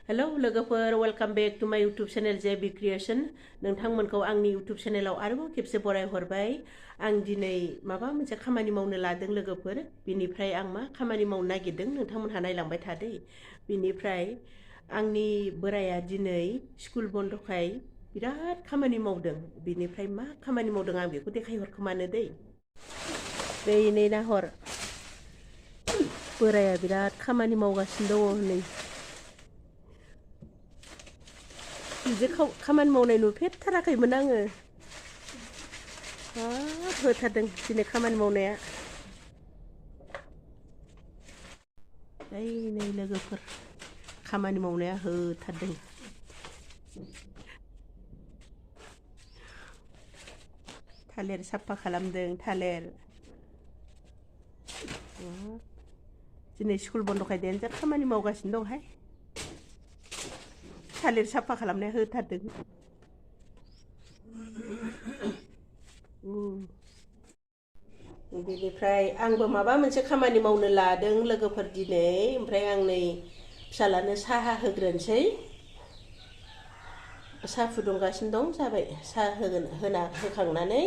Hello लोगोफोर welcome back to माय YouTube channel जेबि creation नोंथांमोनखौ आंनि इउटुब चेनेलाव आरोबाव खेबसे बरायहरबाय आं दिनै माबा मोनसे खामानि मावनो लादों लोगोफोर बिनिफ्राय आं मा खामानि मावनो नागिरदों नोंथांमोनहा नायलांबाय थादै बिनिफ्राय आंनि बोराया दिनै स्कुल बन्दखाय बिराद खामानि मावदों बिनिफ्राय मा खामानि मावदों आं बेखौ देखायहरखोमानो दै नै नाहर बोराया बिराद खामानि मावगासिनो दङ नै बिदि खामानि मावनाय नुफेरथाराखैमोन आङो हाब होथारदों दिनै खामानि मावनाया नै लोगोफोर खामानि मावनाया होथारदों थालिर साफा खालामदों थालिर दिनै स्कुल बन्दखाय देनजार खामानि मावगासिनो दंहाय थालिर साफा खालामनाया होथारदों बिनिफ्राय आंबो माबा मोनसे खामानि मावनो लादों लोगोफोर दिनै ओमफ्राय आं नै फिसालानो साहा होग्रोनोसै साहा फुदुंगासिनो दं जाबाय साहा होखांनानै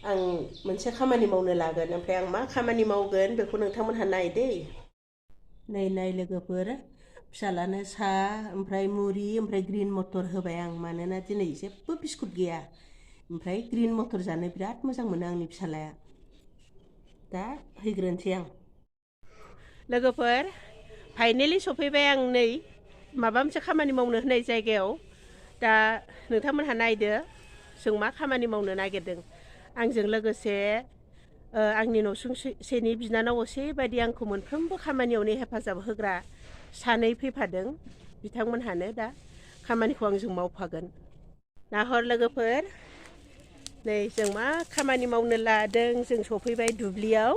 आं मोनसे खामानि मावनो लागोन ओमफ्राय आं मा खामानि मावगोन बेखौ नोंथांमोनहा नायदै नाय लोगोफोर फिसालानो साहा ओमफ्राय मुरि ओमफ्राय ग्रिन मटर होबाय आं मानोना दिनै जेबो बिस्कुट गैया ओमफ्राय ग्रिन मटर जानो बिराद मोजां मोनो आंनि फिसालाया दा हैग्रोनोसै आं लोगोफोर फाइनेलि सफैबाय आं नै माबा मोनसे खामानि मावनो होनाय जायगायाव दा नोंथांमोनहा नायदो जों मा खामानि मावनो नागिरदों आंजों लोगोसे आंनि नसुंसेनि बिनानाव असे बायदि आंखौ मोनफ्रोमबो खामानियावनो हेफाजाब होग्रा सानै फैफादों बिथांमोनहानो दा खामानिखौ आंजों मावफागोन नाहर लोगोफोर नै जों मा खामानि मावनो लादों जों सफैबाय दुब्लियाव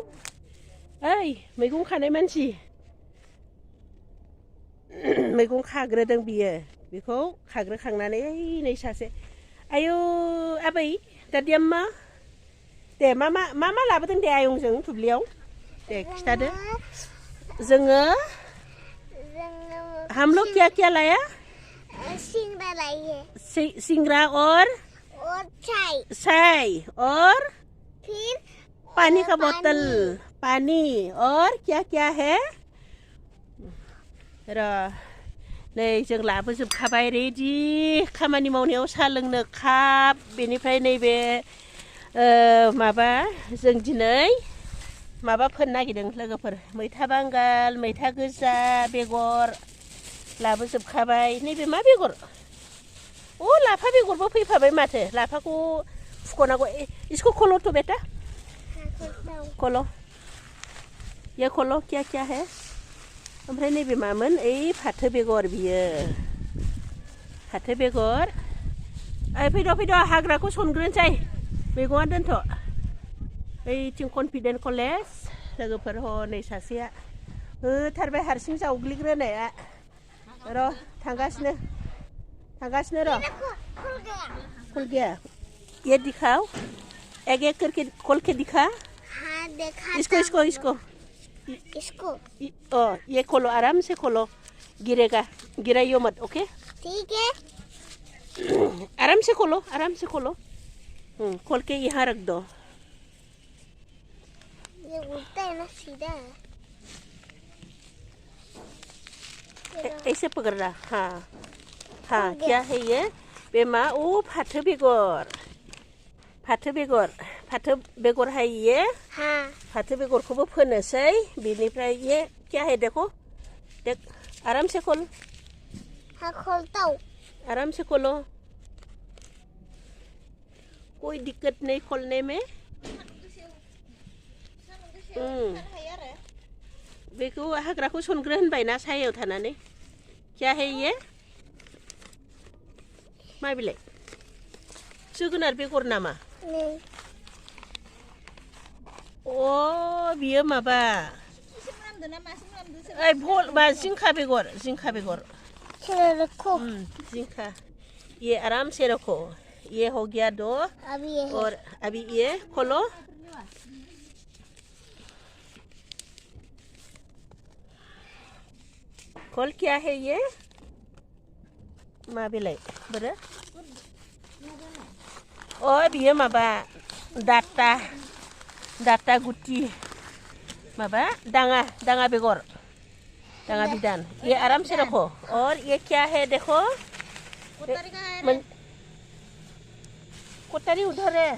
ओइ मैगं खानाय मानसि मैगं खाग्रोदों बियो बेखौ खाग्रोखांनानै नै सासे आयौ आबै दादियाम्मा दे मा लाबोदों दे आयंजों दुब्लियाव दे खिथादो जोङो हम लोग क्या लाया सिंगरा लाइए सिंगरा और चाय और फिर पानी का बोतल पानी और क्या है नै जों लाबोजोबखाबाय रेडि खामानि मावनायाव साहा लोंनो काप बेनिफ्राय नैबे माबा जों दिनै माबा फोनो नागिरदों लोगोफोर मैथा बांगाल मैथा गोजा बेगर लाबोजोबखाबाय नैबे मा बेगर लाफा बेगरबो फैफाबाय माथो लाफाखौ फुख'नांगौ इसको खोलो तो बेटा खोलो ये खोलो क्या है ओमफ्राय नैबे मामोन ओइ फाथो बेगर बियो फाथो बेगर फैद' हाग्राखौ सनग्रोनोसै मैगङा दोनथ' ओइथिं कनफिडेन्ट कलेज लोगोफोर हनै सासेया होथारबाय हारसिं जावग्लिग्रोनाया र' थांगासिनो र' खुल गया ये दिखाओ एक करके खोल के दिखा हाँ देखा इसको ये खोलो आराम से खोलो गिराइयो मत ओके ठीक है आराम से खोलो खोल के यहाँ रख दो ये उल्टा है ना सीधा है ऐसे पकड़ रहा हाँ क्या है ये बेमा फाथो बेगर है ये हाँ फाथो बेगरखौबो फोनोसै बिनिफ्राय ये क्या है देखो देख आराम से खोल हाँ खोलता हूँ आराम से खोलो कोई दिक्कत नहीं खोलने में बेखौ हाग्राखौ सनग्रो होनबायना सायाव थानानै क्या है ये मा बिलाइ जोगोनार बेगर नामा बियो माबा जिंखा बेगर जिंखा ये आराम से रखो ये हो गया दो और अभी ये खोलो खोल क्या है ये मा बेलाय बोरो बियो माबा डाटा गुटी माबा दांगा बेगर दांगा बिदान ये आराम से रखो और ये क्या है देखो कोतारी उधर है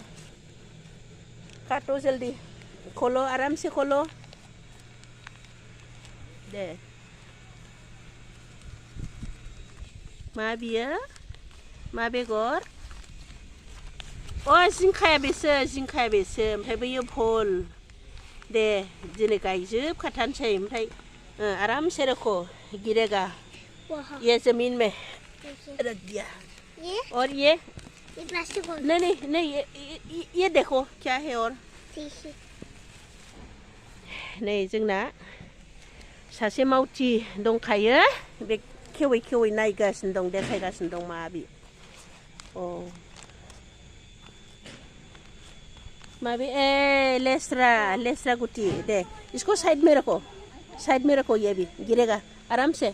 काटो जल्दी खोलो आराम से खोलो दे मा बियो मा बेगर जिंखाया बेसो ओमफ्राय बैयो भल दे दिनै गायजोबखाथारसै ओमफ्राय आराम से रखो गिरेगा ये जमीन में रख दिया और ये प्लास्टिक नहीं ये देखो क्या है और नै जोंना सासे मावथि दंखायो बे खेवै नायगासिनो दं देखायगासिनो दं माबि माबी लेस्रा गुटी दे इसको साइड में रखो ये भी गिरेगा आराम से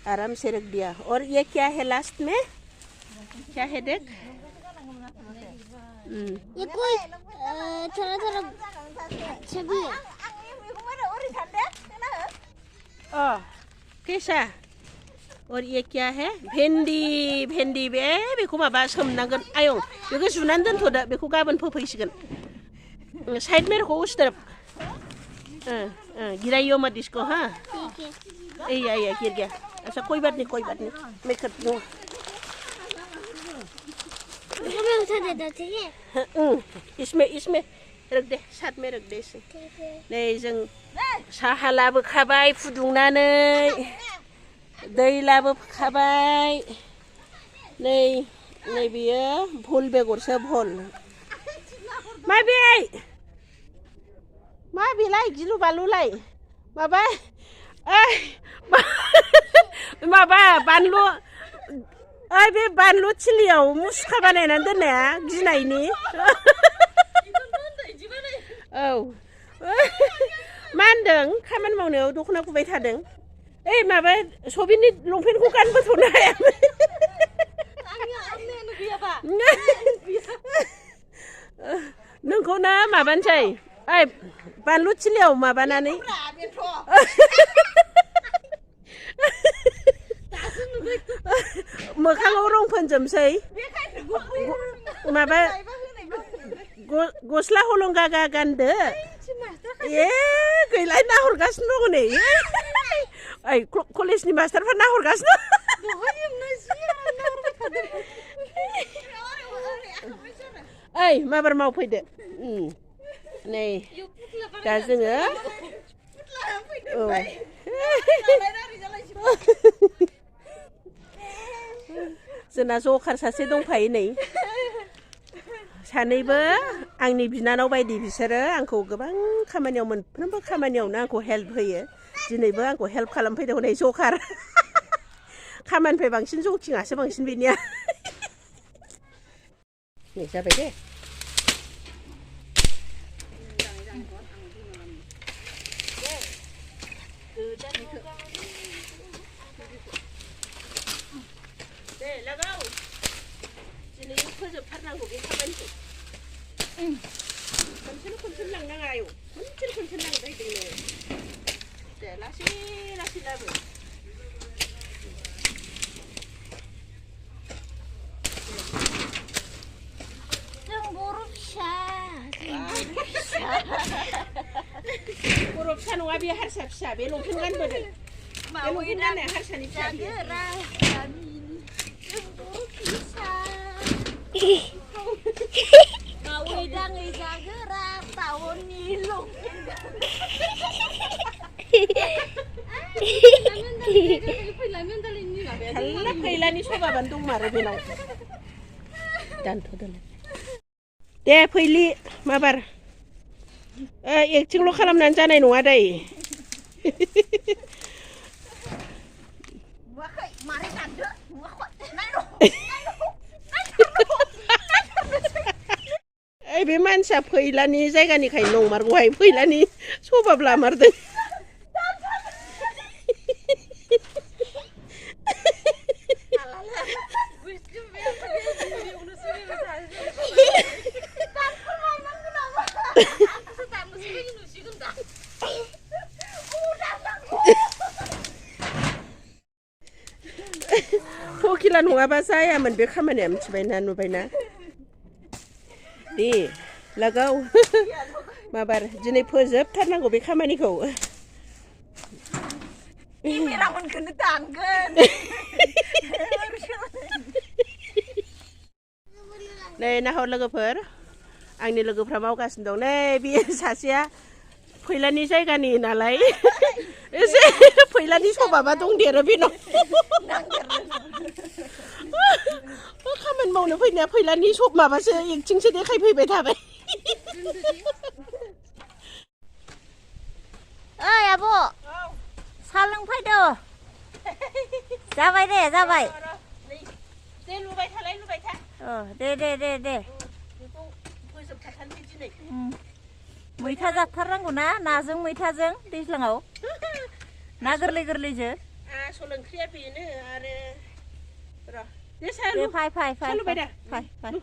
आराम से रख दिया और ये क्या है लास्ट में क्या है देख ये कोई थोड़ा छवि है कैसा और ये क्या है भेन्डी बेखौ माबा सोमनांगोन आयं बेखौ सुनानै दोनथ'दो बेखौ गाबोन फोफैसिगोन साइड में रखो उस तरफ गिराइयो मत इसको हाँ या गिर गया अच्छा कोई बात नहीं मैं करती हूँ उठा देता ठीक है इसमें रख दे साथ में रख दे इसे नै जों साहा लाबोखाबाय फुदुंनानै दै लाबोखाबाय नै बियो भल बेगरसो भल माबेलाय गिलु बालुलाय माबा बानलु बे बानलु थिलियाव मुसुखा बानायनानै दोननाया गिनायनि मा होनदों खामानि मावनायाव दख'ना गुबाय थादों माबा सबिननि लंपेन्टखौ गानबोथ'नो हायामोन नोंखौनो माबानोसै बानलु थिलियाव माबानानै मोखाङाव रं फोनजोबसै माबा गस्ला हलंगा गानदो गैला नाहरगासिनो दङ नै कलेजनि मास्टारफोर नाहरगासिनो माबार मावफैदो नै दा जोङो जोंना जखार सासे दंफायो नै सानैबो आंनि बिनानाव बायदि बिसोरो आंखौ गोबां खामानियाव मोनफ्रोमबो खामानियावनो आंखौ हेल्प होयो दिनैबो आंखौ हेल्प खालामफैदों नै जखार खामानिनिफ्राय बांसिन जकिङासो बांसिन बेनिया नै जाबाय दे लगाव दिनै फोजोबथारनांगौ बे खामानिखौ खनसेनो लांनाङा आयौ खनसेनो लांबायदोंनो दे लासै लाबो जों बर' फिसा नङा बे हारसा फिसा बे लंपेन्ट गानबोदों बे लंपेन्ट गाननाया हारसानि फिसा Kawai dangai jagera tahun nilo. Kalla kailani soba bandung mare benaw. Danto dole. Deh फैलि माबार एक्टिंल' खालामनानै जानाय नङा दै बे मानसिया फैलानि जायगानिखायनो नंमारगौहाय फैलानि सबाब लामारदों พวกขี้ลันหัวบ้าไส้มันเป็นข้ามันเนี่ยมันไปนะหนูไปนะนี่แล้วก็มาบาร์จะในเพื่อเจ็บท่านนั่งก็ไปข้ามันนี่เขาไม่เรามันขึ้นต่างเกินเลยนะเขาแล้วก็เพื่ออันนี้แล้วก็พระเมากันตรงนี้พี่สาเสียคุยแล้วนี่ใช่กันนี่นะไรใช่คุยแล้วนี่ชอบแบบตรงเดียวพี่น้องข้ามันมองนะพี่เนี่ยคุยแล้วนี่ชอบมาบ้าเสียอีกจริงใช่ไหมใครพี่ไปทำไปยอาโบซาลังไฟเด้อจะไปเด้จะไปเดี๋ยวรู้ไปท่าไรรู้ไปท่าเด้मैथाजाथारनांगौ ना नाजों मैथाजों दैज्लाङाव ना गोरलै गोरलैजों सोलोंख्रिया बेनो आरो दे फाय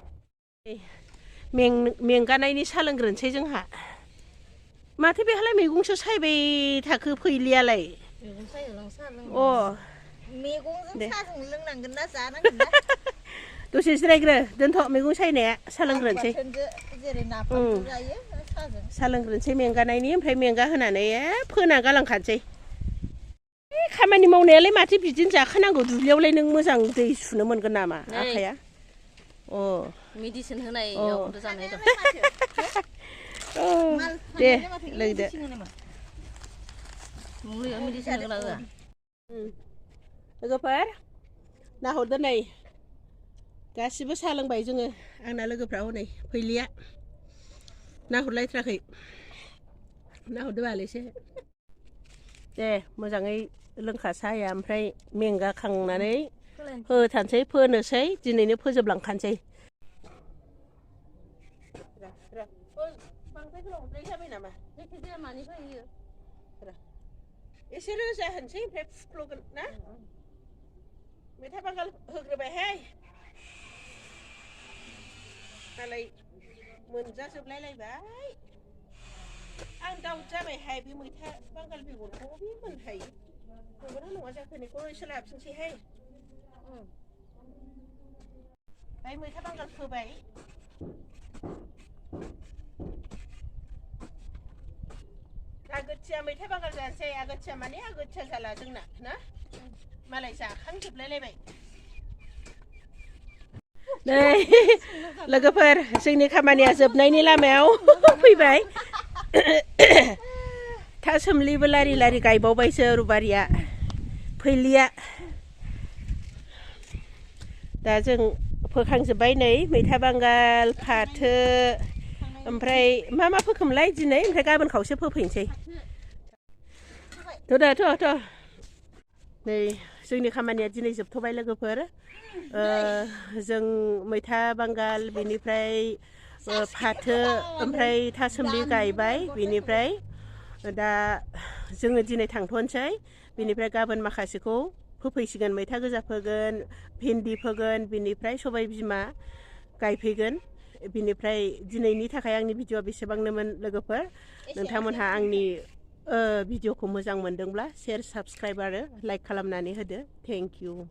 मेंगानायनि सा लोंग्रोनोसै जोंहा माथो बेहालाय मैगंसो सायबाय थाखो फैलियालाय मैगं सायहोलां सा लों मैगंजों साजों लोंनांगोन ना जानांगोन ना दसे जिरायग्रो दोनथ' मैगं सायनाया सा लोंग्रोनोसै जेरै नाफाम जायो सा लोंग्रोनोसै मेंगानायनि ओमफ्राय मेंगा होनानै फोना गालांखानोसै खामानि मावनायालाय माथो बिदिनो जाखानांगौ दुब्लियावलाय नों मोजां दै सुनो मोनगोन नामा आखाया मेडिसिन होनायावथ' जानाय दं दे लोंदो मुलियाव मेडिसिन होना होआ लोगोफोर नाहरदो नै गासिबो साहा लोंबाय जोङो आंना लोगोफ्रा हनै फैलिया नाहरलायथ्राखै नाहरदो बालैसो दे मोजाङै लोंखा साहाया ओमफ्राय मेंगाखांनानै होथानसै फोनोसै दिनैनो फोजोबलांखानोसै बांद्राय गोलावद्राय जाबाय नामा जायखिजाया मानिफ्राय होयो एसे रोजा होनसै ओमफ्राय फुख्ल'गोन ना मैथा बांगाल होग्रोबायहाय मालाय मोनजाजोबलायलायबाय आं दाउट जाबायहाय बे मैथा बांगाल बेगरखौ बबे मोनहायो नंगौना नङा जाखो बेखौ एसे लाफिनसैहाय ओमफ्राय मैथा बांगाल फोबाय आगोथिया मैथा बांगाल जानोसै आगोथिया माने आगोथिया जाला जोंना ना मालाय जाखांजोबलायलायबाय नै लोगोफोर जोंनि खामानिया जोबनायनि लामायाव फैबाय था सोमलिबो लारि लारि गायबावबायसो रुबारिया फैलिया दा जों फोखांजोब्बाय नै मैथा बांगाल फाथो ओमफ्राय मा फोखोमलाय दिनै ओमफ्राय गाबोन खावसे फोफैनोसै थ' नै जोंनि खामानिया दिनै जोबथ'बाय लोगोफोर जों मैथा बांगाल बेनिफ्राय फाथो ओमफ्राय था सोमलि गायबाय बेनिफ्राय दा जोङो दिनै थांथ'नोसै बेनिफ्राय गाबोन माखासेखौ फोफैसिगोन मैथा गोजा फोगोन भिन्दि फोगोन बेनिफ्राय सबाय बिमा गायफैगोन बिनिफ्राय दिनैनि थाखाय आंनि भिडिअआ बेसेबांनोमोन लोगोफोर नोंथांमोनहा आंनि भिडिअखौ मोजां मोनदोंब्ला शेयार साबस्क्राइब आरो लाइक खालामनानै होदो थेंक इउ